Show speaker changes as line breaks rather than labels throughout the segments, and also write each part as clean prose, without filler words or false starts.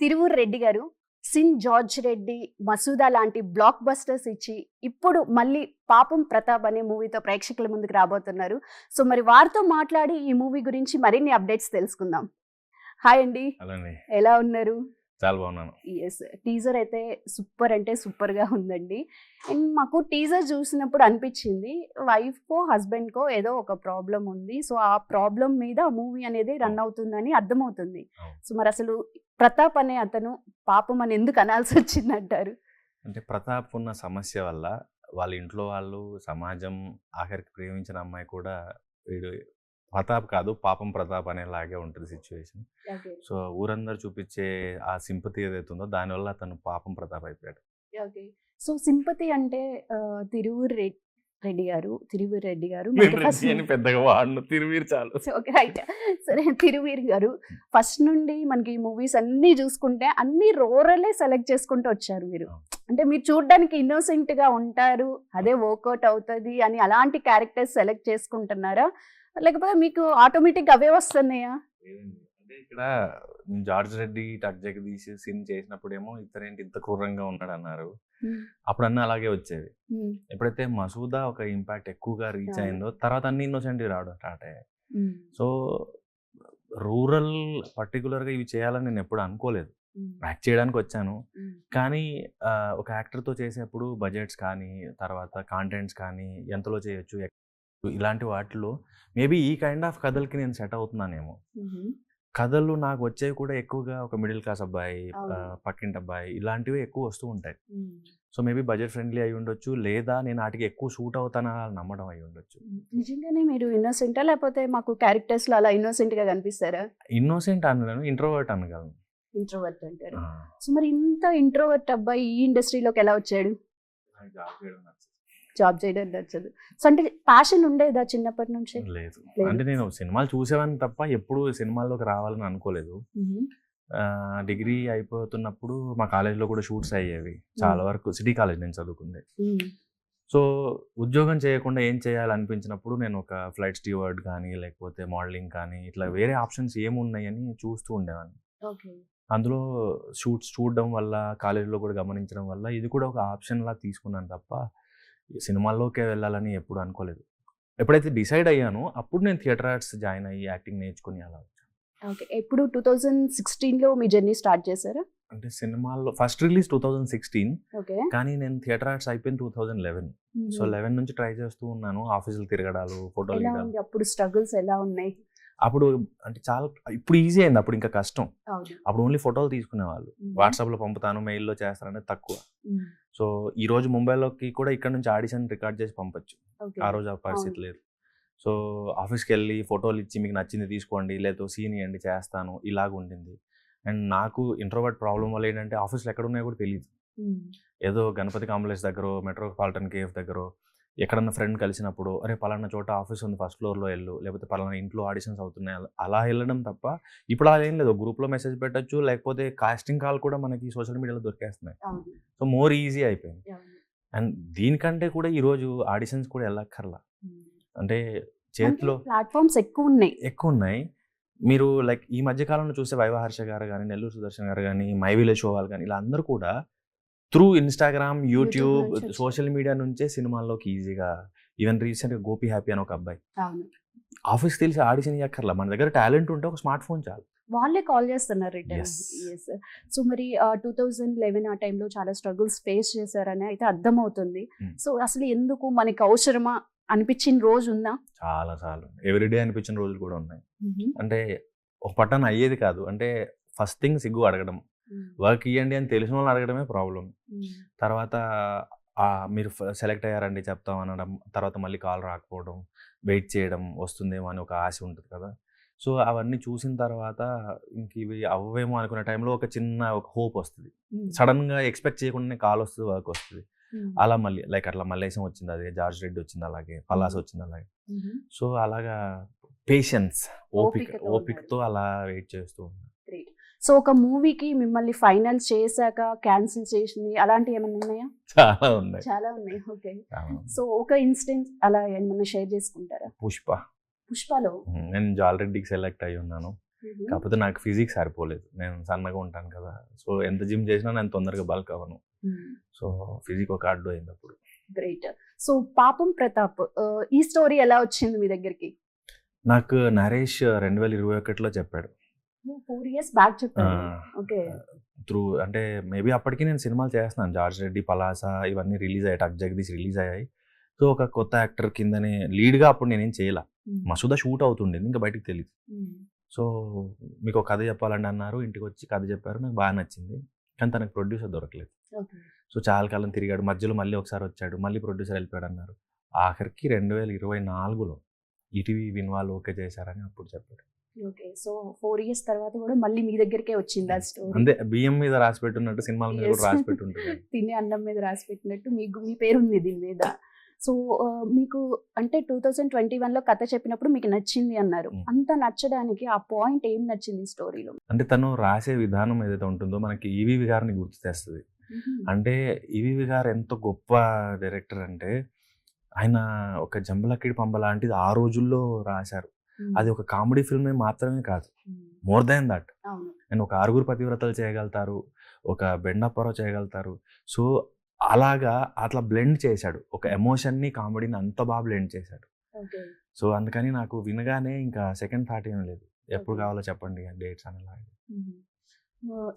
తిరువూరు రెడ్డి గారు sin George Reddy, Masooda లాంటి black busters ఇచ్చి ఇప్పుడు మళ్ళీ పాపం ప్రతాప్ అనే మూవీతో ప్రేక్షకుల ముందుకు రాబోతున్నారు. సో మరి వారితో మాట్లాడి ఈ మూవీ గురించి మరిన్ని అప్డేట్స్ తెలుసుకుందాం. హాయ్ అండి,
అలానే
ఎలా ఉన్నారు?
చాలా బాగున్నాను.
యెస్. టీజర్ అయితే సూపర్ అంటే సూపర్‌గా ఉందండి. అండ్ మాకు టీజర్ చూసినప్పుడు అనిపించింది వైఫ్‌కో, హస్బెండ్‌కో ఏదో ఒక ప్రాబ్లమ్ ఉంది. సో ఆ ప్రాబ్లమ్ మీద మూవీ అనేది రన్ అవుతుందని అర్థమవుతుంది.
అవును.
సో మరసలు ప్రతాప్ అనే అతను పాపం అని ఎందుకు అనాల్సొచ్చిందంటారు?
అంటే ప్రతాప్ ఉన్న సమస్య వల్ల వాళ్ళ ఇంట్లో వాళ్ళు, సమాజం, ఆఖరికి ప్రేమించిన అమ్మాయి కూడా వీడు ప్రతాప్ కాదు పాపం ప్రతాప్ అనేలాగే ఉంటుంది సిచ్యువేషన్.
ఓకే.
సో ఊరందరూ చూపించే ఆ సింపతి ఏదైతే ఉందో దానివల్ల అతను పాపం ప్రతాప్ అయిపోయాడు.
ఓకే. సో సింపతి అంటే తిరువూరు తిరువూరు రెడ్డి గారు
నేను
మనకి ఫస్ట్
రెడ్డి అని పెద్దగా వాడను, తిరువీరు చాలు.
ఓకే. రైట్. సరే, తిరువీర్ గారు ఫస్ట్ నుండి మనకి మూవీస్ అన్నీ చూసుకుంటే అన్ని రూరలే సెలెక్ట్ చేసుకుంటూ వచ్చారు మీరు.
అవును.
అంటే మీరు చూడడానికి ఇన్నోసెంట్ గా ఉంటారు, అదే వర్కౌట్ అవుతుంది అని అలాంటి క్యారెక్టర్స్ సెలెక్ట్ చేసుకుంటున్నారా, లేకపోతే మీకు ఆటోమేటిక్ అవే వస్తున్నాయా?
లేదండి. అంటే ఇక్కడ జార్జ్ రెడ్డి టక్ జగదీష్ సిన్ చేసినప్పుడేమో ఇతనేంటి ఇంత క్రూరంగా ఉన్నాడు అన్నారు. అప్పుడు అన్నీ అలాగే వచ్చేవి. ఎప్పుడైతే మసూదా ఒక ఇంపాక్ట్ ఎక్కువగా రీచ్
అవును.
అయిందో తర్వాత అన్ని ఇన్నోసెంట్ రావడం స్టార్ట్ అయ్యాయి. సో రూరల్ పర్టికులర్గా ఇవి చేయాలని నేను ఎప్పుడు అనుకోలేదు. యాక్ట్ చేయడానికి వచ్చాను. కానీ ఒక యాక్టర్తో చేసేప్పుడు బడ్జెట్స్ కానీ తర్వాత కాంటెంట్స్ కానీ ఎంతలో చేయొచ్చు ఇలాంటి వాటిలో మేబీ ఈ కైండ్ ఆఫ్ కథలకి నేను సెట్ అవుతున్నానేమో. కథలు నాకు వచ్చేవి కూడా ఎక్కువగా ఒక మిడిల్ క్లాస్ అబ్బాయి,
అవును.
పక్కింటి అబ్బాయి ఇలాంటివి ఎక్కువ వస్తూ ఉంటాయి. సో మేబీ బడ్జెట్ ఫ్రెండ్లీ అయి ఉండొచ్చు, లేదా నేను వాటికి ఎక్కువ సూట్ అవుతానా నమ్మడం అయి ఉండొచ్చు.
నిజంగానే మీరు ఇన్నోసెంటా, లేకపోతే మాకు క్యారెక్టర్స్ లో అలా ఇన్నోసెంట్ గా కనిపిస్తారా?
ఇన్నోసెంట్ అనలేను, ఇంట్రోవర్ట్ అనగలను.
ఇంట్రోవర్ట్ అంటారు. సో మరి ఇంత ఇంట్రోవర్ట్ అబ్బాయి ఈ ఇండస్ట్రీలోకి ఎలా వచ్చాడు? జాబ్ చేయడం నచ్చదు. సో అంటే ప్యాషన్ ఉండేదా చిన్నప్పటి నుంచి?
లేదు,
లేదు.
అంటే నేను సినిమాలు చూసేవాడిని తప్ప ఎప్పుడు సినిమాల్లోకి రావాలని అనుకోలేదు. డిగ్రీ అయిపోతున్నప్పుడు మా కాలేజ్లో కూడా షూట్స్ అయ్యేవి చాలా వరకు. సిటీ కాలేజ్ నేను చదువుకుంది. సో ఉద్యోగం చేయకుండా ఏం చేయాలనిపించినప్పుడు నేను ఒక ఫ్లైట్ స్టీవర్డ్ కానీ లేకపోతే మోడలింగ్ కానీ ఇట్లా వేరే ఆప్షన్స్ ఏమున్నాయని చూస్తూ ఉండేవాడిని.
ఓకే.
అందులో షూట్స్ చూడడం వల్ల, కాలేజీలో కూడా గమనించడం వల్ల ఇది కూడా ఒక ఆప్షన్లా తీసుకున్నాను తప్ప సినిమాల్లోకే వెళ్ళాలని ఎప్పుడు అనుకోలేదు. ఎప్పుడైతే డిసైడ్ అయ్యానో అప్పుడు నేను థియేటర్ ఆర్ట్స్ జాయిన్ అయ్యి యాక్టింగ్ నేర్చుకుని అలా వచ్చాను.
ఓకే. ఎప్పుడు 2016లో మీ జర్నీ స్టార్ట్ చేశారా?
అంటే సినిమాల్లో ఫస్ట్ రిలీజ్ 2016,
ఓకే.
కానీ నేను థియేటర్ ఆర్ట్స్ అయిపోయింది 2011. సో 11 నుంచి ట్రై చేస్తూ ఉన్నాను, ఆఫీసులు తిరగడాలు, ఫోటోలు
ఎలా
తీయడాలు.
ఉంది అప్పుడు స్ట్రగుల్స్ ఎలా ఉన్నాయి?
అప్పుడు అంటే చాలా, ఇప్పుడు ఈజీ అయింది, అప్పుడు ఇంకా కష్టం.
అవును.
అప్పుడు ఓన్లీ ఫోటోలు తీసుకునేవాళ్ళు, వాట్సాప్లో పంపుతాను, మెయిల్లో చేస్తారనేది తక్కువ. సో ఈ రోజు ముంబైలోకి కూడా ఇక్కడ నుంచి ఆడిషన్ రికార్డ్ చేసి పంపొచ్చు,
ఓకే.
ఆ రోజు ఆ పరిస్థితి లేదు. సో ఆఫీస్కి వెళ్ళి ఫోటోలు ఇచ్చి మీకు నచ్చింది తీసుకోండి, లేదా సీన్ ఇవ్వండి చేస్తాను, ఇలాగ ఉండింది. అండ్ నాకు ఇంట్రోవర్ట్ ప్రాబ్లం వల్ల ఏంటంటే ఆఫీస్లో ఎక్కడ ఉన్నాయో కూడా తెలియదు. ఏదో గణపతి కాంప్లెక్స్ దగ్గర, మెట్రోపాలిటన్ కేఫ్ దగ్గర ఎక్కడన్నా ఫ్రెండ్ కలిసినప్పుడు అరే పలానా చోట ఆఫీస్ ఉంది ఫస్ట్ ఫ్లోర్లో వెళ్ళు, లేకపోతే పలానా ఇంట్లో ఆడిషన్స్ అవుతున్నాయి అలా వెళ్ళడం తప్ప. ఇప్పుడు అలా ఏం లేదు, గ్రూప్లో మెసేజ్ పెట్టచ్చు, లేకపోతే కాస్టింగ్ కాల్ కూడా మనకి సోషల్ మీడియాలో దొరికేస్తున్నాయి. సో మోర్ ఈజీ అయిపోయింది. అండ్ దీనికంటే కూడా ఈరోజు ఆడిషన్స్ కూడా వెళ్ళక్కర్లా, అంటే చేతిలో
ప్లాట్ఫామ్స్ ఎక్కువ
ఉన్నాయి. మీరు లైక్ ఈ మధ్య కాలంలో చూస్తే వైవహర్ష గారు కానీ, నెల్లూరు సుదర్శన్ గారు కానీ, మై విలేజ్ షో వాళ్ళు కానీ ఇలా అందరూ కూడా through Instagram, YouTube, social media నుంచే సినిమాల్లోకి ఈజీగా. ఈవెన్ రీసెంట్గా గోపి హ్యాపీ అని ఒక అబ్బాయి ఆఫీస్ తెలిసి ఆడిషన్ ఇవ్వక్కర్లా, మన దగ్గర టాలెంట్ ఉంటే ఒక స్మార్ట్ ఫోన్ చాలు,
వాళ్ళే కాల్ చేస్తున్నారు రిటర్న్.
Yes.
సో మరి 2011 ఆ టైంలో చాలా స్ట్రగుల్స్ ఫేస్ చేశారని అయితే అర్థమవుతుంది. సో అసలు ఎందుకు మనకి అవసరమా అనిపించిన రోజు ఉందా?
చాలా ఎవ్రీడే అనిపించిన రోజులు కూడా ఉన్నాయి. అంటే ఒక పట్టణ అయ్యేది కాదు, అంటే ఫస్ట్ థింగ్ సిగ్గు అడగడం, వర్క్ ఇవ్వండి అని తెలిసిన వాళ్ళని అడగడమే ప్రాబ్లం. తర్వాత మీరు సెలెక్ట్ అయ్యారండి చెప్తాం అనడం, తర్వాత మళ్ళీ కాల్ రాకపోవడం, వెయిట్ చేయడం, వస్తుందేమో అని ఒక ఆశ ఉంటుంది కదా. సో అవన్నీ చూసిన తర్వాత ఇంక ఇవి అవ్వేమో అనుకునే టైంలో ఒక చిన్న హోప్ వస్తుంది. సడన్గా ఎక్స్పెక్ట్ చేయకుండానే కాల్ వస్తుంది, వర్క్ వస్తుంది. అలా మళ్ళీ లైక్ అట్లా మల్లేశం వచ్చింది, అదే జార్జ్ రెడ్డి వచ్చింది, అలాగే పలాస్ వచ్చింది, అలాగే. సో అలాగా పేషెన్స్, ఓపికతో అలా వెయిట్ చేస్తూ ఉన్నాను.
సో ఒక మూవీకి మిమ్మల్ని ఫైనల్ చేశాక క్యాన్సిల్ చేసింది అలాంటివి ఏమైనా ఉన్నాయా?
చాలా ఉన్నాయి.
ఓకే. సో ఒక ఇన్సిడెంట్ అలా ఏమైనా షేర్ చేసుకుంటారా?
పుష్పలో
నేను
జార్జ్ రెడ్డికి సెలెక్ట్ అయ్యి ఉన్నాను. కాకపోతే నాకు ఫిజిక్స్ సరిపోలేదు, నేను సన్నగా ఉంటాను కదా, సో ఎంత జిమ్ చేసినా నేను తొందరగా బల్క్ అవ్వను, సో ఫిజిక్ ఒక అడ్డు అయింది అప్పుడు.
గ్రేట్. సో పాపం ప్రతాప్ ఈ స్టోరీ ఎలా వచ్చింది మీ దగ్గరికి?
నాకు నరేష్ 2021లో చెప్పాడు.
4 years బ్యాక్ చెప్పారు. ఓకే.
త్రూ అంటే మేబీ అప్పటికి నేను సినిమాలు చేస్తున్నాను, జార్జ్ రెడ్డి, పలాస ఇవన్నీ రిలీజ్ అయ్యాయి, టక్ జగదీష్ రిలీజ్ అయ్యాయి. సో ఒక కొత్త యాక్టర్ కిందనే లీడ్గా అప్పుడు నేనేం చేయాల, మసూదా షూట్ అవుతుండేది, ఇంకా బయటకు తెలియదు. సో మీకు ఒక కథ చెప్పాలండి అన్నారు, ఇంటికి వచ్చి కథ చెప్పారు, నాకు బాగా నచ్చింది, కానీ తనకు ప్రొడ్యూసర్ దొరకలేదు. సో చాలా కాలం తిరిగాడు, మధ్యలో మళ్ళీ ఒకసారి వచ్చాడు, మళ్ళీ ప్రొడ్యూసర్ వెళ్ళిపోయాడు అన్నారు. ఆఖరికి 2024లో ఈటీవీ విన్ వాళ్ళు ఓకే చేశారని అప్పుడు చెప్పాడు.
ఓకే. సో 4 years తర్వాత కూడా మళ్ళీ మీ దగ్గరికే వచ్చింది ఆ స్టోరీ.
అంతే, బియ్యం మీద రాసి పెట్టున్నట్టు సినిమాల మీద కూడా రాసి పెట్టుంటుంది.
తినే అన్నం మీద రాసి పెట్టినట్టు మీకు మీ పేరు ఉంది దీని మీద. సో మీకు అంటే 2021లో కథ చెప్పినప్పుడు మీకు నచ్చింది అన్నారు. అంత నచ్చడానికి ఆ పాయింట్ ఏం నచ్చింది స్టోరీలో?
అంటే తను రాసే విధానం ఏదైతే ఉంటుందో మనకి ఈవీవి గారిని గుర్తు తెస్తుంది. అంటే ఈవీవి గారు ఎంత గొప్ప డైరెక్టర్ అంటే, ఆయన ఒక జంబలకిడి పంబ లాంటిది ఆ రోజుల్లో రాశారు. అది ఒక కామెడీ ఫిల్మ్ మాత్రమే కాదు, మోర్ దాన్ దట్. నేను ఒక ఆరుగురు పతివ్రతలు చేయగలుగుతారు, ఒక బెండప్పరావు చేయగలుగుతారు. సో అలాగా అట్లా బ్లెండ్ చేశాడు, ఒక ఎమోషన్ని కామెడీని అంత బాగా బ్లెండ్ చేశాడు. సో అందుకని నాకు వినగానే ఇంకా సెకండ్ థాట్ ఏం లేదు, ఎప్పుడు కావాలో చెప్పండి డేట్స్ అని.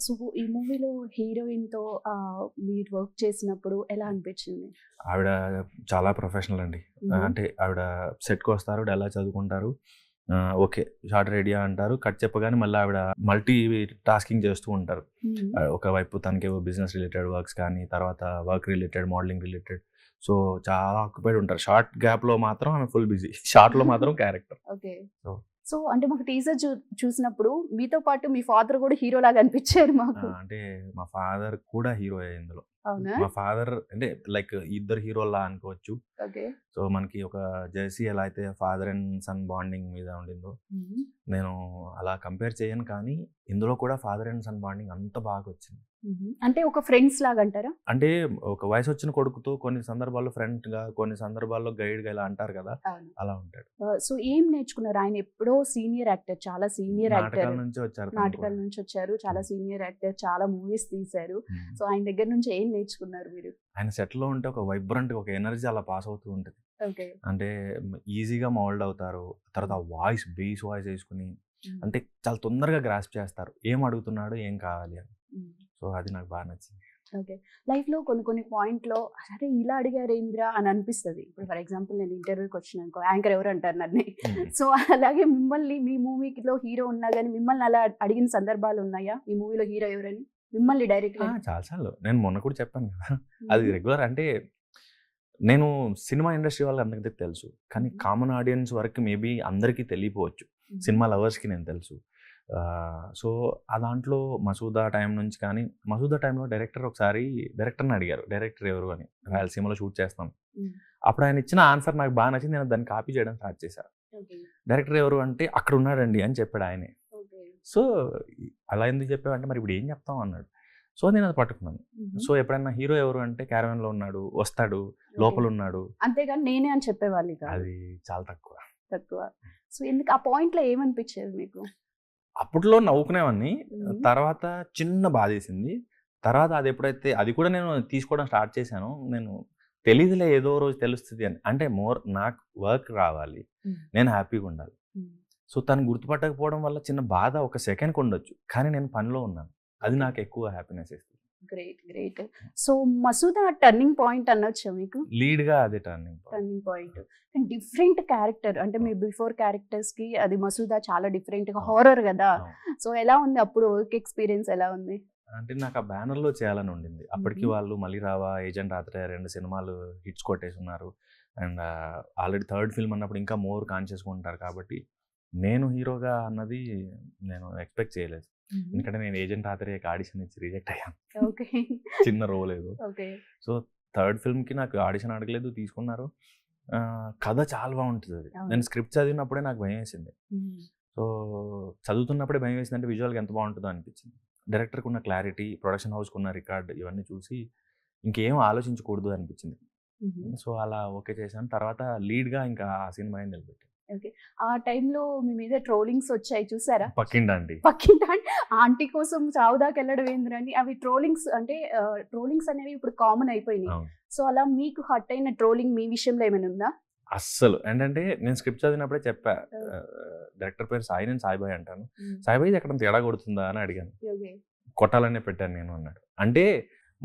సో ఈ మూవీలో హీరోయిన్ తో మీరు వర్క్ చేసినప్పుడు ఎలా అనిపించింది?
ఆవిడ చాలా ప్రొఫెషనల్ అండి. అంటే ఆవిడ సెట్కి వస్తారు, ఎలా చదువుకుంటారు, ఓకే షార్ట్ రెడీయా అంటారు, కట్ చెప్పగానే మళ్ళీ ఆవిడ మల్టీ టాస్కింగ్ చేస్తూ ఉంటారు. ఒకవైపు తనకేవో బిజినెస్ రిలేటెడ్ వర్క్స్ కానీ, తర్వాత work related, modelling related, so చాలా ఆక్యుపైడ్ ఉంటారు. షార్ట్ గ్యాప్లో మాత్రం ఆమె ఫుల్ బిజీ, షార్ట్లో మాత్రం క్యారెక్టర్.
ఓకే. సో అంటే మాకు టీజర్ చూసినప్పుడు మీతో పాటు మీ ఫాదర్ కూడా హీరో లాగా అనిపించారు మాకు.
అంటే మా ఫాదర్ కూడా హీరో ఇందులో.
అవునా?
మా ఫాదర్ అంటే లైక్ ఇద్దరు హీరోలా అనుకోవచ్చు.
ఓకే.
సో మనకి ఒక జెర్సీ ఎలా అయితే ఫాదర్ అండ్ సన్ బాండింగ్ మీద ఉండిందో, నేను అలా కంపేర్ చేయను, కానీ ఇందులో కూడా ఫాదర్ అండ్ సన్ బాండింగ్ అంత బాగా వచ్చింది.
అంటే ఒక ఫ్రెండ్స్ లాగా అంటారా?
అంటే ఒక వయసు వచ్చిన కొడుకుతో కొన్ని సందర్భాల్లో ఫ్రెండ్ గా, కొన్ని సందర్భాల్లో గైడ్ గా ఇలా అంటారు కదా, అలా ఉంటాడు.
సో ఏం నేర్చుకున్నారు? ఆయన ఎప్పుడో సీనియర్ యాక్టర్, చాలా సీనియర్ యాక్టర్,
నాటకాల నుంచి
వచ్చారు, చాలా సీనియర్ యాక్టర్, చాలా మూవీస్ తీశారు. సో ఆయన దగ్గర నుంచి ఏం నేర్చుకున్నారు మీరు?
ఆయన సెట్ లో ఉంటే ఒక వైబ్రెంట్, ఒక ఎనర్జీ అలా పాస్ అవుతూ ఉంటుంది. అంటే ఈజీగా మౌల్డ్ అవుతారు. తర్వాత వాయిస్, బేస్ వాయిస్ వేసుకుని అంటే చాలా తొందరగా గ్రాస్ప్ చేస్తారు, ఏం అడుగుతున్నాడు, ఏం కావాలి అని. సో అది నాకు బాగా నచ్చింది.
ఓకే. లైఫ్లో కొన్ని పాయింట్లో అరే ఇలా అడిగారు ఏంద్రా అని అనిపిస్తుంది. ఇప్పుడు ఫర్ ఎగ్జాంపుల్ నేను ఇంటర్వ్యూకి వచ్చినానుకో, యాంకర్ ఎవరు అంటారు నన్ను. సో అలాగే మిమ్మల్ని మీ మూవీలో హీరో ఉన్నా కానీ మిమ్మల్ని అలా అడిగిన సందర్భాలు ఉన్నాయా? ఈ మూవీలో హీరో ఎవరని మిమ్మల్ని డైరెక్ట్?
చాలాసార్లు, నేను మొన్న కూడా చెప్పాను కదా, అది రెగ్యులర్. అంటే నేను సినిమా ఇండస్ట్రీ వాళ్ళకి అందరికీ తెలుసు, కానీ కామన్ ఆడియన్స్ వరకు మేబీ అందరికీ తెలియపోవచ్చు, సినిమా లవర్స్కి నేను తెలుసు. సో ఆ దాంట్లో మసూదా టైం నుంచి, కానీ మసూదా టైంలో డైరెక్టర్ ఒకసారి డైరెక్టర్ని అడిగారు, డైరెక్టర్ ఎవరు అని, రాయలసీమలో షూట్ చేస్తాం. అప్పుడు ఆయన ఇచ్చిన ఆన్సర్ నాకు బాగా నచ్చింది, నేను దాన్ని కాపీ చేయడం స్టార్ట్ చేశాను. డైరెక్టర్ ఎవరు అంటే అక్కడ ఉన్నాడండి అని చెప్పాడు ఆయనే. సో అలా ఎందుకు చెప్పావంటే మరి ఇప్పుడు ఏం చెప్తాం అన్నాడు. సో నేను అది పట్టుకున్నాను. సో ఎప్పుడైనా హీరో ఎవరు అంటే క్యారవాన్లో ఉన్నాడు, వస్తాడు, లోపల ఉన్నాడు,
అంతేగాని నేనే అని చెప్పేవాళ్ళు.
అది చాలా తక్కువ.
సో ఎందుకు ఆ పాయింట్లో ఏమనిపించేది మీకు?
అప్పట్లో నవ్వుకునేవాడిని, తర్వాత చిన్న బాధేసింది. తర్వాత అది ఎప్పుడైతే అది కూడా నేను తీసుకోవడం స్టార్ట్ చేశాను, నేను తెలియదులే ఏదో రోజు తెలుస్తుంది అని. అంటే మోర్ నాకు వర్క్ రావాలి, నేను హ్యాపీగా ఉండాలి. సో తను గుర్తుపట్టకపోవడం వల్ల చిన్న బాధ ఒక సెకండ్కి ఉండొచ్చు, కానీ నేను పనిలో ఉన్నాను, అది నాకు ఎక్కువ హ్యాపీనెస్ ఇస్తుంది.
Great. So Masooda turning point అనొచ్చా మీకు?
లీడ్ గా అదే టర్నింగ్
పాయింట్. డిఫరెంట్ క్యారెక్టర్, అంటే మీ బిఫోర్ క్యారెక్టర్స్ కి అది మసూదా చాలా డిఫరెంట్ గా హారర్ కదా. సో ఎలా ఉంది అప్పుడు వర్క్ ఎక్స్పీరియన్స్ ఎలా ఉంది?
అంటే నాకు ఆ బ్యానర్ లో చేయాలని ఉండింది. అప్పటికి వాళ్ళు మళ్ళీ రావా, ఏజెంట్ రాత్రి 2 సినిమాలు హిట్స్ కొట్టేసి ఉన్నారు, అండ్ ఆల్రెడీ థర్డ్ ఫిల్మ్ అన్నప్పుడు ఇంకా మోర్ కాన్షియస్గా ఉంటారు. కాబట్టి నేను హీరోగా అన్నది నేను ఎక్స్పెక్ట్ చేయలేదు, ఎందుకంటే నేను ఏజెంట్ ఆత్రేయకి ఆడిషన్ ఇచ్చి రిజెక్ట్ అయ్యాను. చిన్న రోల్ ఏదో. సో థర్డ్ ఫిల్మ్కి నాకు ఆడిషన్ అడగలేదు, తీసుకున్నారు. కథ చాలా బాగుంటుంది. అది నేను స్క్రిప్ట్ చదివినప్పుడే నాకు భయం వేసింది. సో చదువుతున్నప్పుడే భయం వేసింది, అంటే విజువల్గా ఎంత బాగుంటుందో అనిపించింది. డైరెక్టర్కి ఉన్న క్లారిటీ, ప్రొడక్షన్ హౌస్కి ఉన్న రికార్డ్, ఇవన్నీ చూసి ఇంకేం ఆలోచించకూడదు అనిపించింది. సో అలా ఓకే చేశాను. తర్వాత లీడ్గా ఇంకా ఆ సినిమా నిలబెట్టాను.
ఆ టైంలో మీ మీద ట్రోలింగ్స్ వచ్చాయి చూసారా?
పక్కిండండి.
పక్కింటి ఆంటీ కోసం చావు దాకా వెళ్ళడం ఏందిరండి? అవి ట్రోలింగ్స్ అంటే ట్రోలింగ్స్ అనేవి ఇప్పుడు కామన్ అయిపోయినాయి.
అవును.
సో అలా మీకు హర్ట్ అయిన ట్రోలింగ్ మీ విషయంలో ఏమైనా ఉందా?
అస్సలు ఏంటంటే నేను స్క్రిప్ట్ చదివినప్పుడే చెప్పా. డైరెక్టర్ పేరు సాయి, నేను సాయిబాయ్ అంటాను. సాయిబాయ్ ఎక్కడ తేడా కొడుతుందా అని అడిగాను. కొట్టాలనే పెట్టాను నేను అన్నాడు. అంటే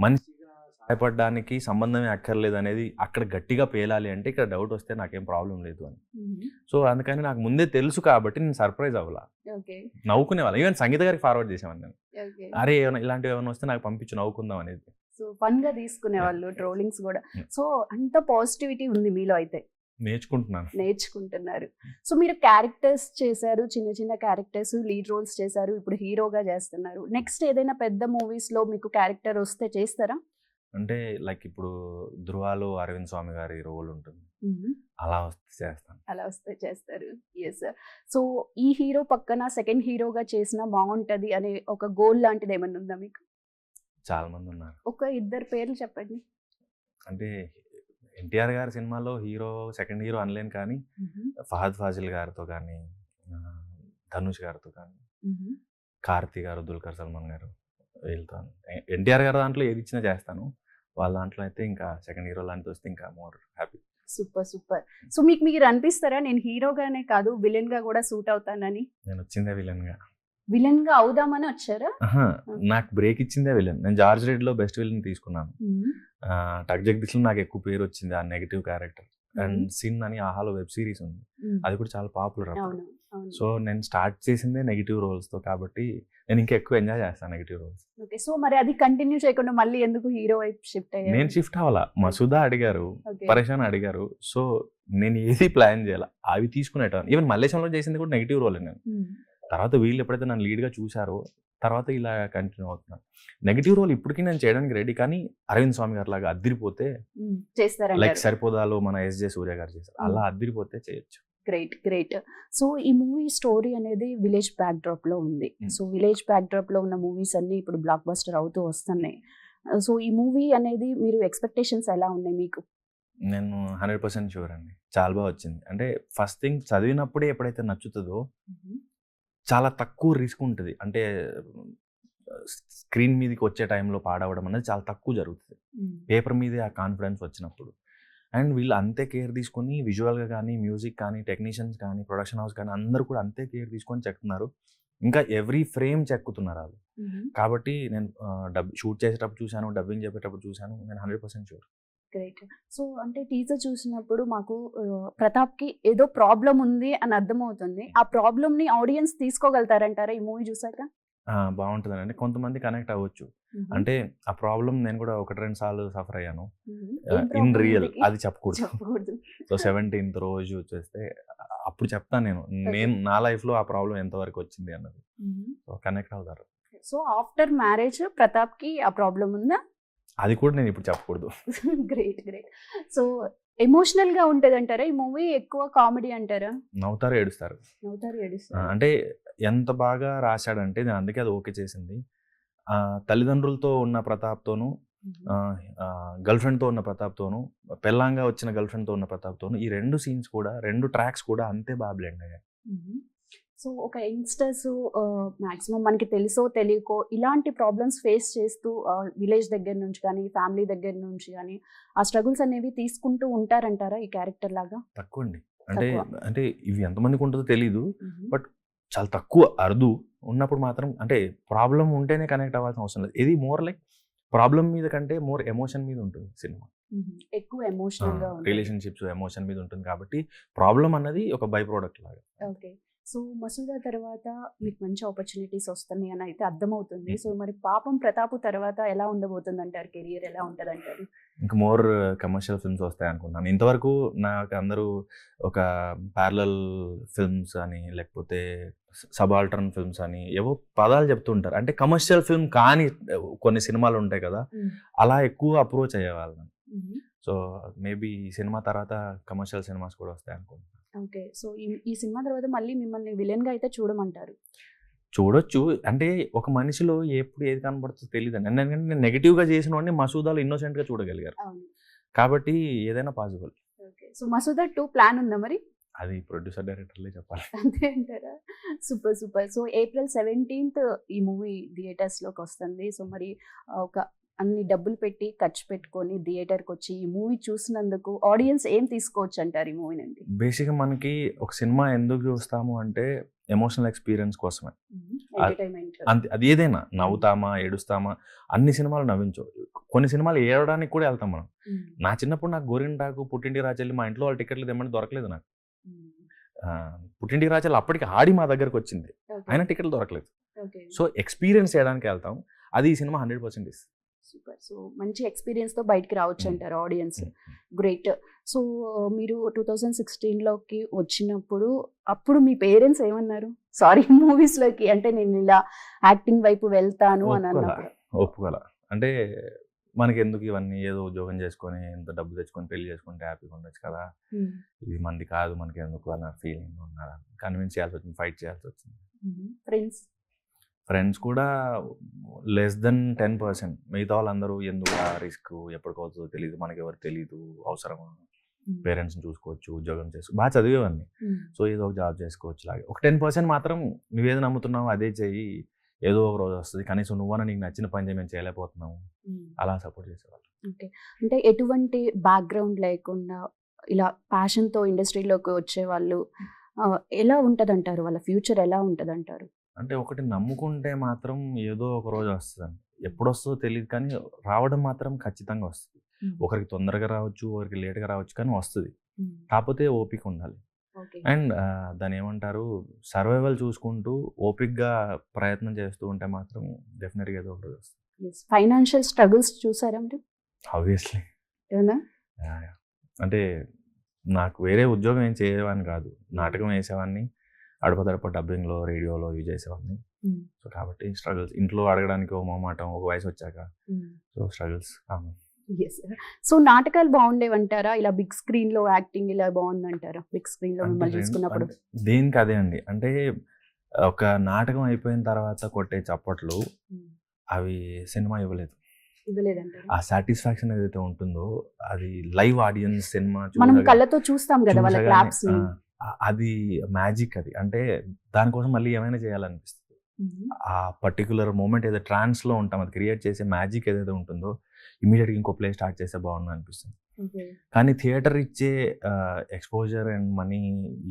మనిషిగా సహాయపడడానికి సంబంధమే అక్కర్లేదు అనేది అక్కడ గట్టిగా పేలాలి అంటే ఇక్కడ డౌట్ వస్తే నాకేం ప్రాబ్లం లేదు అని. సో అందుకని నాకు ముందే తెలుసు కాబట్టి నేను సర్ప్రైజ్ అవ్వాలా, నవ్వుకునేవాళ్ళం. ఈవెన్ సంగీత గారికి ఫార్వర్డ్ చేసేవాడిని నేను. అరే ఏమైనా ఇలాంటివి ఏమైనా వస్తే నాకు పంపించు, నవ్వుకుందాం అనేది.
సో ఫన్ గా తీసుకునేవాళ్ళు ట్రోలింగ్స్ కూడా. సో అంత పాజిటివిటీ ఉంది మీలో అయితే. నేర్చుకుంటున్నారు. సో మీరు క్యారెక్టర్స్ చేశారు, చిన్న చిన్న క్యారెక్టర్స్, లీడ్ రోల్స్ చేశారు, ఇప్పుడు హీరోగా చేస్తున్నారు. నెక్స్ట్ ఏదైనా పెద్ద మూవీస్ లో మీకు క్యారెక్టర్ వస్తే చేస్తారా?
అంటే లైక్ ఇప్పుడు ధృవాలో అరవింద్ స్వామి గారి రోల్ ఉంటుంది, అలా వస్తే చేస్తారు. ఎస్. సో ఈ హీరో పక్కన సెకండ్ హీరోగా చేసినా బాగుంటది అనే ఒక గోల్ లాంటిది ఏమన్నా ఉందా మీకు? చాలా మంది ఉన్నారు.
ఒక ఇద్దరు పేర్లు చెప్పండి.
అంటే ఎన్టీఆర్ గారి సినిమాలో హీరో, సెకండ్ హీరో అనలేను కానీ ఫహద్ ఫాజిల్ గారితో కానీ, ధనుష్ గారితో కానీ, కార్తీ గారు, దుల్కర్ సల్మాన్ గారు, వీళ్ళతో. ఎన్టీఆర్ గారి దాంట్లో ఏది ఇచ్చినా చేస్తాను, వాళ్ళ దాంట్లో అయితే ఇంకా సెకండ్ హీరో లాంటిది వస్తే ఇంకా మోర్ హ్యాపీ.
సూపర్. సో మీకు మీరు అనిపిస్తారా నేను హీరోగానే కాదు విలన్ గా కూడా సూట్ అవుతానని?
నేను వచ్చిందే
విలన్ గా అవుదామని వచ్చారా?
నాకు బ్రేక్ ఇచ్చిందే విలన్. నేను జార్జ్ రెడ్ లో బెస్ట్ విలన్ తీసుకున్నాను. టక్ జగదీష్ లో నాకు ఎక్కువ పేరు వచ్చింది ఆ నెగిటివ్ క్యారెక్టర్. అండ్ సిన్ అని ఆహాలో వెబ్ సిరీస్ ఉంది, అది కూడా చాలా పాపులర్ అప్పుడు. సో నేను స్టార్ట్ చేసిందే నెగిటివ్ రోల్స్ తో కాబట్టి నేను ఇంకా ఎక్కువ ఎంజాయ్ చేస్తాను నెగిటివ్ రోల్స్.
సో మరి అది కంటిన్యూ చేయకుండా మళ్ళీ ఎందుకు హీరో వైపు షిఫ్ట్ అయ్యారు?
నేను షిఫ్ట్ అవ్వాలా, మసూదా అడిగారు, పరేషాన్ అడిగారు. సో నేను ఏది ప్లాన్ చేయాలి, అవి తీసుకునేటాను. ఈవెన్ మల్లేశంలో చేసింది కూడా నెగిటివ్ రోల్ నేను. తర్వాత వీళ్ళు ఎప్పుడైతే నన్ను లీడ్గా చూశారో తర్వాత ఇలా కంటిన్యూ అవుతున్నాను. నెగిటివ్ రోల్ ఇప్పటికీ నేను చేయడానికి రెడీ, కానీ అరవింద్ స్వామి గారు లాగా అద్దిరిపోతే లైక్ సరిపోదాలో మన ఎస్జే సూర్య గారు చేశారు, అలా అద్దిరిపోతే చేయొచ్చు.
గ్రేట్. సో ఈ మూవీ స్టోరీ అనేది విలేజ్ బ్యాక్ డ్రాప్ లో ఉంది. సో విలేజ్ బ్యాక్ డ్రాప్ లో ఉన్న మూవీస్ అన్ని ఇప్పుడు బ్లాక్ బస్టర్ అవుతూ వస్తున్నాయి. సో ఈ మూవీ అనేది మీరు ఎక్స్పెక్టేషన్స్ ఎలా ఉన్నాయి మీకు?
నేను 100% షూర్ అండి, చాలా బాగా వచ్చింది. అంటే ఫస్ట్ థింగ్ చదివినప్పుడే ఎప్పుడైతే నచ్చుతుందో చాలా తక్కువ రిస్క్ ఉంటుంది. అంటే స్క్రీన్ మీదకి వచ్చే టైంలో పాడవడం అనేది చాలా తక్కువ జరుగుతుంది, పేపర్ మీదే ఆ కాన్ఫిడెన్స్ వచ్చినప్పుడు. అండ్ వీళ్ళు అంతే కేర్ తీసుకొని విజువల్గా కానీ, మ్యూజిక్ కానీ, టెక్నీషియన్స్ కానీ, ప్రొడక్షన్ హౌస్ కానీ అందరూ కూడా అంతే కేర్ తీసుకొని చెక్కుతున్నారు. ఇంకా ఎవ్రీ ఫ్రేమ్ చెక్కుతున్నారు వాళ్ళు. కాబట్టి నేను షూట్ చేసేటప్పుడు చూశాను, డబ్బింగ్ చెప్పేటప్పుడు చూశాను, నేను 100% షూర్.
గ్రేట్. సో అంటే టీజర్ చూసినప్పుడు మాకు ప్రతాప్కి ఏదో ప్రాబ్లం ఉంది అని అర్థమవుతుంది. ఆ ప్రాబ్లమ్ని ఆడియన్స్ తీసుకోగలుగుతారంటారా ఈ మూవీ చూసాక?
బాగుంటుందండి, కొంతమంది కనెక్ట్ అవ్వచ్చు. అంటే ఆ ప్రాబ్లం నేను కూడా 1-2 సార్లు సఫర్ అయ్యాను ఇన్ రియల్, అది చెప్పకూడదు. సో 17th రోజు చేస్తే అప్పుడు చెప్తాను నేను నా లైఫ్లో ఆ ప్రాబ్లం ఎంతవరకు వచ్చింది అన్నది. సో కనెక్ట్ అవుతారు.
సో ఆఫ్టర్ మ్యారేజ్ ప్రతాప్కి ఆ ప్రాబ్లం ఉందా?
అది కూడా నేను ఇప్పుడు చెప్పకూడదు.
గ్రేట్. సో ఎమోషనల్ గా ఉంటది అంటారా ఈ మూవీ? ఎక్కువ కామెడీ అంటారా?
నవ్వుతారు, ఏడుస్తారు. అంటే ఎంత బాగా రాశాడంటే నేను అందుకే అది ఓకే చేసింది. తల్లిదండ్రులతో ఉన్న ప్రతాప్తోను, గర్ల్ ఫ్రెండ్తో ఉన్న ప్రతాప్తోను, పెళ్ళాంగా వచ్చిన గర్ల్ ఫ్రెండ్తో ఉన్న ప్రతాప్తోను ఈ 2 సీన్స్ కూడా, 2 ట్రాక్స్ కూడా అంతే బాగా బ్లెండ్ అయ్యాయి.
సో ఒక యంగ్స్టర్స్ మాక్సిమం మనకి తెలుసో తెలియకో ఇలాంటి ప్రాబ్లమ్స్ ఫేస్ చేస్తూ విలేజ్ దగ్గర నుంచి కానీ, ఫ్యామిలీ దగ్గర నుంచి కానీ ఆ స్ట్రగుల్స్ అనేవి తీసుకుంటూ ఉంటారంటారా ఈ క్యారెక్టర్ లాగా?
తక్కువ అండి. అంటే ఇవి ఎంతమందికి ఉంటుందో తెలీదు, బట్ చాలా తక్కువ, అరుదు. ఉన్నప్పుడు మాత్రం అంటే ప్రాబ్లం ఉంటేనే కనెక్ట్ అవ్వాల్సిన అవసరం లేదు. ఇది మోర్ లైక్ ప్రాబ్లం మీద కంటే మోర్ ఎమోషన్ మీద ఉంటుంది సినిమా.
ఎక్కువ ఎమోషనల్ గా
రిలేషన్షిప్స్ ఎమోషన్ మీద ఉంటుంది కాబట్టి ప్రాబ్లం అన్నది ఒక బై ప్రోడక్ట్ లాగా.
ఓకే. సో మసూదా తర్వాత మీకు మంచి ఆపర్చునిటీస్ వస్తున్నాయి అని అయితే అర్థమవుతుంది. సో మరి పాపం ప్రతాప్ తర్వాత ఎలా ఉండబోతుంది అంటారు? కెరియర్ ఎలా ఉంటుంది అంటారు?
ఇంకా మోర్ కమర్షియల్ ఫిల్మ్స్ వస్తాయి అనుకుంటున్నాను. ఇంతవరకు నాకు అందరూ ఒక ప్యారలల్ ఫిల్మ్స్ అని, లేకపోతే సబాల్టర్న్ ఫిల్మ్స్ అని ఏవో పదాలు చెప్తుంటారు. అంటే కమర్షియల్ ఫిల్మ్ కానీ కొన్ని సినిమాలు ఉంటాయి కదా, అలా ఎక్కువ అప్రోచ్ అయ్యేవాళ్ళని. సో మేబీ ఈ సినిమా తర్వాత కమర్షియల్ సినిమాస్ కూడా వస్తాయి అనుకుంటున్నాను.
ఓకే. సో ఈ సినిమా తర్వాత మళ్ళీ మిమ్మల్ని విలన్ గా అయితే చూడమంటారు?
చూడొచ్చు. అంటే ఒక మనిషిలో ఎప్పుడు ఏది కనబడుతుందో తెలియదండి. ఎందుకంటే నేను నెగిటివ్గా చేసిన వాడిని మసూదాలో ఇన్నోసెంట్గా చూడగలిగారు, కాబట్టి ఏదైనా possible.
Okay. So Masooda 2 plan ఉందా మరి?
అది ప్రొడ్యూసర్ డైరెక్టర్లే చెప్పాలి.
అంతే అంటారా? Super super. So April 17th ఈ మూవీ థియేటర్స్లోకి వస్తుంది. సో మరి ఒక అన్ని డబ్బులు పెట్టి ఖర్చు పెట్టుకొని థియేటర్కి వచ్చి ఈ మూవీ చూసినందుకు ఆడియన్స్ ఏం తీసుకోవచ్చు అంటారు ఈ మూవీ నుండి?
బేసిక్గా మనకి ఒక సినిమా ఎందుకు చూస్తాము అంటే ఎమోషనల్ ఎక్స్పీరియన్స్ కోసమే.
ఎంటర్టైన్మెంట్.
అంతే, అది ఏదైనా నవ్వుతామా ఏడుస్తామా, అన్ని సినిమాలు నవ్వించు. కొన్ని సినిమాలు ఏడవడానికి కూడా వెళ్తాం మనం. నా చిన్నప్పుడు నాకు గోరింటాకు, పుట్టింటి రాచెల్లి మా ఇంట్లో వాళ్ళు టికెట్లు తెమ్మని దొరకలేదు నాకు. పుట్టింటి రాచెల్లి అప్పటికి ఆడి మా దగ్గరకు వచ్చింది, అయినా టికెట్లు దొరకలేదు. సో ఎక్స్పీరియన్స్ చేయడానికి వెళ్తాం, అది ఈ సినిమా 100% ఇస్తుంది.
సూపర్. సో మంచి ఎక్స్పీరియన్స్తో బయటికి రావచ్చు అంటారు ఆడియన్స్. గ్రేట్. సో మీరు 2016లోకి వచ్చినప్పుడు అప్పుడు మీ పేరెంట్స్ ఏమన్నారు? సారీ మూవీస్లోకి అంటే నేను ఇలా యాక్టింగ్ వైపు వెళ్తాను అని అన్నప్పుడు
ఒప్పుకోల. అంటే మనకి ఎందుకు ఇవన్నీ, ఏదో ఉద్యోగం చేసుకొని ఎంత డబ్బు తెచ్చుకొని పెళ్లి చేసుకుంటే హ్యాపీగా ఉండొచ్చు కదా, ఇది మంది కాదు మనకి ఎందుకు అన్న ఫీలింగ్ ఉన్నారు. కన్విన్స్ చేయాల్సి వచ్చింది, ఫైట్ చేయాల్సి వచ్చింది. ఫ్రెండ్స్ కూడా లెస్ దెన్ 10%. మిగతా వాళ్ళందరూ ఎందుకు ఆ రిస్క్, ఎప్పటికవుతుందో తెలియదు, మనకి ఎవరు తెలియదు, అవసరమా, పేరెంట్స్ని చూసుకోవచ్చు, ఉద్యోగం చేసుకో, బాగా చదివేవాడిని. సో ఏదో ఒక జాబ్ చేసుకోవచ్చు లాగా. ఒక 10% మాత్రం నువ్వేదో నమ్ముతున్నావు అదే చెయ్యి, ఏదో ఒక రోజు వస్తుంది, కనీసం నువ్వన్నా నీకు నచ్చిన పని చేయి, మేము చేయలేకపోతున్నాము, అలా సపోర్ట్ చేసేవాళ్ళు.
ఓకే. అంటే ఎటువంటి బ్యాక్గ్రౌండ్ లేకుండా ఇలా ప్యాషన్తో ఇండస్ట్రీలోకి వచ్చేవాళ్ళు ఎలా ఉంటుందంటారు? వాళ్ళ ఫ్యూచర్ ఎలా ఉంటుందంటారు?
అంటే ఒకటి నమ్ముకుంటే మాత్రం ఏదో ఒక రోజు వస్తుందండి. ఎప్పుడు వస్తుందో తెలియదు, కానీ రావడం మాత్రం ఖచ్చితంగా వస్తుంది. ఒకరికి తొందరగా రావచ్చు, ఒకరికి లేట్గా రావచ్చు, కానీ వస్తుంది. కాకపోతే ఓపిక ఉండాలి. అండ్ దాని ఏమంటారు, సర్వైవల్ చూసుకుంటూ ఓపిక్గా ప్రయత్నం చేస్తూ ఉంటే మాత్రం డెఫినెట్గా ఏదో ఒకటి వస్తుంది.
ఫైనాన్షియల్ స్ట్రగుల్స్ చూసారా మీరు?
ఆబ్వియస్లీ. అంటే నాకు వేరే ఉద్యోగం ఏం చేయవాడిని కాదు, నాటకం వేసేవాడిని, అడపదడప డబ్బింగ్లో, రేడియోలో ఇవి చేసేవాడిని. సో కాబట్టి స్ట్రగుల్స్, ఇంట్లో అడగడానికి ఒక మొహమాటం, ఒక వయసు వచ్చాక, సో స్ట్రగుల్స్ కామన్.
సో నాటకాలు బాగుండేవంటారా? ఇలా బిగ్ స్క్రీన్ లో యాక్టింగ్ ఇలా బాగుందంటారా? బిగ్ స్క్రీన్ లో మిమ్మల్ని చూసుకున్నప్పుడు
దేనికి అదే అండి. అంటే ఒక నాటకం అయిపోయిన తర్వాత కొట్టే చప్పట్లు అవి సినిమా ఇవ్వలేదు. ఆ సాటిస్ఫాక్షన్ ఏదైతే ఉంటుందో అది లైవ్ ఆడియన్స్ సినిమా
మనం కళ్ళతో చూస్తాం కదా వాళ్ళ క్లాప్స్ ని,
అది మ్యాజిక్. అది అంటే దానికోసం మళ్ళీ ఏమైనా చేయాలనిపిస్తుంది. ఆ పర్టికులర్ మూమెంట్ ఏదో ట్రాన్స్ లో ఉంటాం, అది క్రియేట్ చేసే మ్యాజిక్ ఏదైతే ఉంటుందో ఇమీడియట్గా ఇంకో ప్లే స్టార్ట్ చేస్తే బాగుంది అనిపిస్తుంది. కానీ థియేటర్ ఇచ్చే ఎక్స్పోజర్ అండ్ మనీ,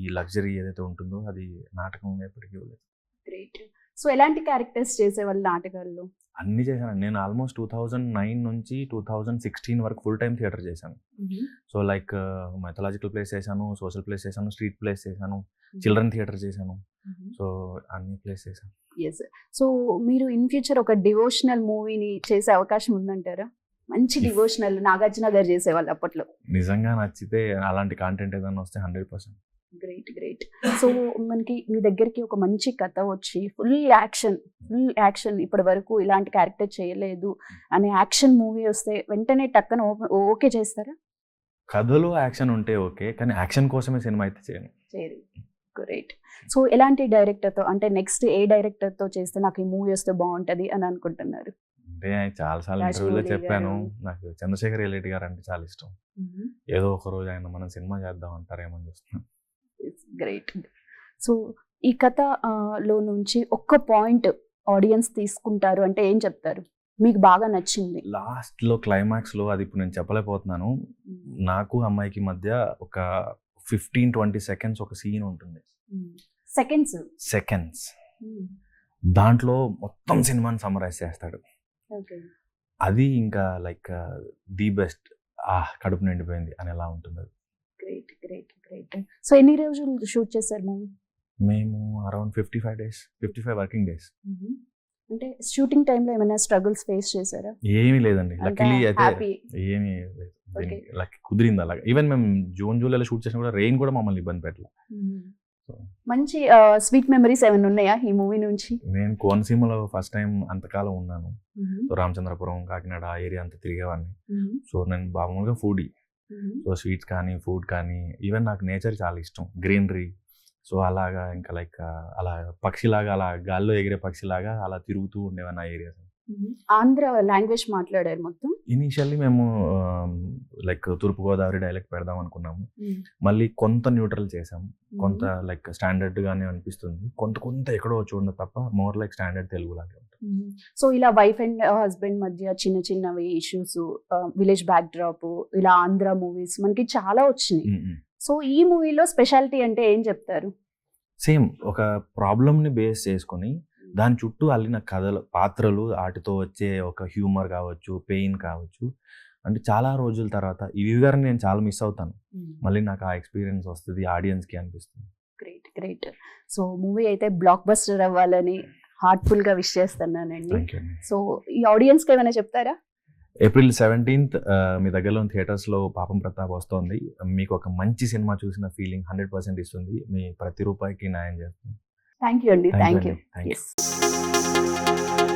ఈ లగ్జరీ ఏదైతే ఉంటుందో అది నాటకం ఎప్పటికీ ఇవ్వలేదు.
గ్రేట్. సో ఎలాంటి క్యారెక్టర్స్ చేసేవాళ్ళు నాటకాల్లో?
అన్ని చేశాను నేను. ఆల్మోస్ట్ 2009 నుంచి 2016 వరకు ఫుల్ టైం థియేటర్ చేశాను. సో లైక్ మైథలాజికల్ ప్లేస్ చేశాను, సోషల్ ప్లేస్ చేశాను, స్ట్రీట్ ప్లేస్ చేశాను, చిల్డ్రన్ థియేటర్ చేశాను. సో అన్ని ప్లేస్ చేశాను.
సో మీరు ఇన్ ఫ్యూచర్ ఒక డివోషనల్ మూవీని చేసే అవకాశం ఉందంటారా? మంచి డివోషనల్ నాగార్జున గారు చేసేవాళ్ళు అప్పట్లో.
నిజంగా నచ్చితే అలాంటి కాంటెంట్ ఏదైనా వస్తే 100%.
గ్రేట్. సో మనకి మీ దగ్గరికి ఒక మంచి కథ వచ్చి ఫుల్ యాక్షన్ ఇప్పటి వరకు ఇలాంటి క్యారెక్టర్ చేయలేదు అనే యాక్షన్ మూవీ వస్తే వెంటనే టక్కన ఓకే చేస్తారా?
కథలో యాక్షన్ ఉంటే ఓకే, కానీ యాక్షన్ కోసమే సినిమా అయితే చేయను.
గ్రేట్. సో ఎలాంటి డైరెక్టర్తో, అంటే నెక్స్ట్ ఏ డైరెక్టర్తో చేస్తే నాకు ఈ మూవీ వస్తే బాగుంటుంది అని అనుకుంటున్నారు?
అంటే చాలాసార్లు ఇంటర్వ్యూలో చెప్పాను, నాకు చంద్రశేఖర్ రెడ్డి గారు అంటే చాలా ఇష్టం. ఏదో ఒక రోజు ఆయన మనం సినిమా చేద్దాం అంటారేమో చూస్తున్నాం.
గ్రేట్. సో ఈ కథలో నుంచి ఒక్క పాయింట్ ఆడియన్స్ తీసుకుంటారు అంటే ఏం చెప్తారు? మీకు బాగా నచ్చింది
లాస్ట్లో క్లైమాక్స్లో, అది ఇప్పుడు నేను చెప్పలేకపోతున్నాను. నాకు అమ్మాయికి మధ్య ఒక 15-20 సెకండ్స్ ఒక సీన్ ఉంటుంది. సెకండ్స్ దాంట్లో మొత్తం సినిమాని సమ్మరైజ్ చేస్తాడు. అది ఇంకా లైక్ ది బెస్ట్, కడుపు నిండిపోయింది అని ఎలా ఉంటుంది అది. గ్రేట్. సో ఎన్ని రోజులు షూట్ చేశారు మూవీ? మేము అరౌండ్ 55 days, 55 వర్కింగ్ డేస్.
అంటే షూటింగ్ టైంలో ఏమైనా స్ట్రగుల్స్ ఫేస్ చేశారా?
ఏమీ లేదండి, లక్కీలీ అయితే ఏమీ లేదు, లక్కీ కుదిరింది అలాగా. ఈవెన్ మేము జూలైలో షూట్ చేసినా కూడా రెయిన్ కూడా మమ్మల్ని ఇబ్బంది పెట్టలేదు.
మంచి స్వీట్ మెమరీస్ ఏమైనా ఉన్నాయా ఈ మూవీ నుంచి?
నేను కోనసీమలో ఫస్ట్ టైం అంతకాలం ఉన్నాను. సో రామచంద్రపురం, కాకినాడ ఆ ఏరియా అంతా తిరిగేవాడిని. సో నేను మామూలుగా ఫుడీ. సో స్వీట్స్ కానీ, ఫుడ్ కానీ, ఈవెన్ నాకు నేచర్ చాలా ఇష్టం, గ్రీనరీ. సో అలాగా ఇంకా లైక్ అలా పక్షిలాగా, అలా గాల్లో ఎగిరే పక్షిలాగా అలా తిరుగుతూ ఉండేవాడిని ఆ ఏరియాస్.
ఆంధ్ర లాంగ్వేజ్ మాట్లాడారు మొత్తం.
ఇనీషియల్లీ మేము లైక్ తూర్పుగోదావరి డైలెక్ట్ పెడదాం అనుకున్నాము. మళ్ళీ కొంత న్యూట్రల్ చేసాము, కొంత లైక్ స్టాండర్డ్ గానే అనిపిస్తుంది, కొంత ఎక్కడో చూడండి తప్ప మోర్ లైక్ స్టాండర్డ్ తెలుగు లాగే ఉంటుంది.
సో ఇలా వైఫ్ అండ్ హస్బెండ్ మధ్య చిన్న చిన్నవి ఇష్యూస్, విలేజ్ బ్యాక్ డ్రాప్, ఇలా ఆంధ్ర మూవీస్ మనకి చాలా వచ్చినాయి. సో ఈ మూవీలో స్పెషాలిటీ అంటే ఏం చెప్తారు?
సేమ్ ఒక ప్రాబ్లమ్ని బేస్ చేసుకొని దాని చుట్టూ అల్లిన కథలు, పాత్రలు, వాటితో వచ్చే ఒక హ్యూమర్ కావచ్చు, పెయిన్ కావచ్చు. అంటే చాలా రోజుల తర్వాత ఇవి గారిని నేను చాలా మిస్ అవుతాను. మళ్ళీ నాకు ఆ ఎక్స్పీరియన్స్ వస్తుంది, ఆడియన్స్కి అనిపిస్తుంది.
గ్రేట్. సో మూవీ అయితే బ్లాక్ బస్టర్ అవ్వాలని హార్ట్ఫుల్గా విష్ చేస్తున్నానండి. సో ఈ ఆడియన్స్కి ఏమైనా చెప్తారా?
April 17th మీ దగ్గరలో థియేటర్స్లో పాపం ప్రతాప్ వస్తుంది. మీకు ఒక మంచి సినిమా చూసిన ఫీలింగ్ 100% ఇస్తుంది. మీ ప్రతి రూపాయికి న్యాయం చేస్తుంది.
థ్యాంక్ యూ అండి. Thank you.
Thank you.